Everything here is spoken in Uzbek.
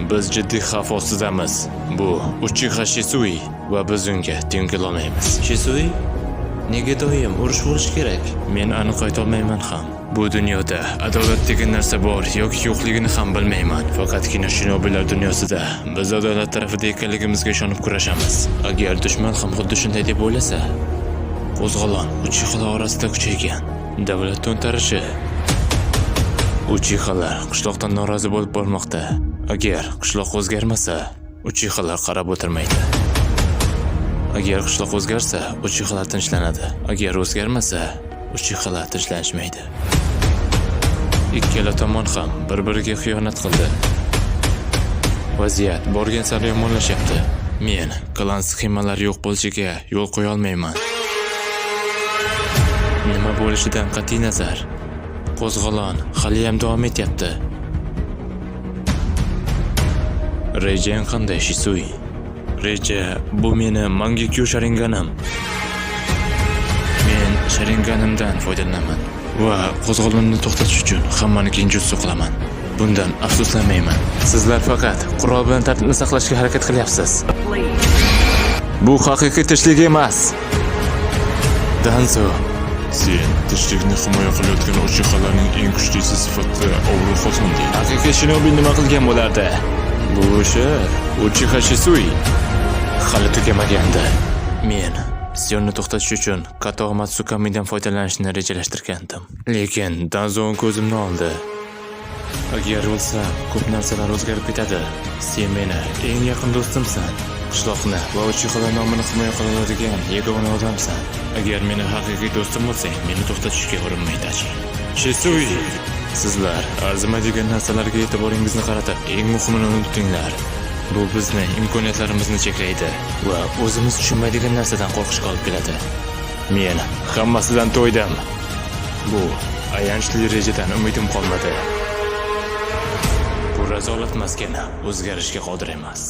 Biz jiddiy xavf ostidamiz. Bu Uchiha Shisui va biz unga teng kelolmaymiz. Shisui? Nega doim urush bo'lish kerak? Men aniq ayta olmayman ham. Bu dunyoda adolat degan narsa bor yoki yo'qligini ham bilmayman. Faqatgina shinobilar dunyosida biz adolat tarafida ekanligimizga ishonib kurashamiz. Agar dushman ham xuddi shunday deb o'ylasa, qo'zg'olon Uchihalar orasida kuchaygan. Davlat to'ntarishi. Uchihalar qishloqdan norozi bo'lib bormoqda. Agar qishloq o'zgarmasa, Uchihalar qarab o'tirmaydi. Agar qishloq o'zgarsa, Uchihalar tinchlanadi. Agar o'zgarmasa, Uchihalar tinchlanishmaydi. Ikkala tomon ham bir-biriga xiyonat qildi. Vaziyat borgan sari yomonlashyapti. Men klan sxemalari yo'q bo'lishiga yo'l qo'ya olmayman. Nima bo'lishidan qat'iy nazar, qo'zg'olon hali ham davom etyapti. Rejang qanday, Shisui? Reja bu meni Mangekyo Sharinganim. Men Sharinganimdan foydalanaman va qo'zg'olonni to'xtatish uchun hammani genjutsu qilaman. Bundan afsuslanmayman. Sizlar faqat qurol bilan tartibni saqlashga harakat qilyapsiz. Bu haqiqiy tinchlik emas. Danzo, sen tinchlikni himoya qilayotgan Uchihalarning eng kuchlisi sifatida ovruq xotinding. Haqiqiy shinobi nima qilgan bo'lardi? Bu Uchiha Shisui hali tugamagandi. Men isyonni to'xtatish uchun Kato Matsukamidan foydalanishni rejalashtirgandim. Lekin Danzo ko'zimni oldi. Agar o'lsa, ko'p narsalar o'zgarib ketadi. Sen meni eng yaqin do'stimsan. Qishloqni va Uchihalar nomini himoya qiladigan yagona odamsan. Agar meni haqiqiy do'stim bo'lsang, meni to'xtatishga urinmaydi. Shisui, sizlar arzimaydigan narsalarga e'tiboringizni qaratib, eng muhimini unutinglar. Bu bizni imkoniyatlarimizni cheklaydi va o'zimiz tushunmaydigan narsadan qo'rqishga olib keladi. Men hammasidan to'ydim. Bu ayanchli rejadan umidim qolmadi. Bu razolat maskani o'zgarishga qodir emas.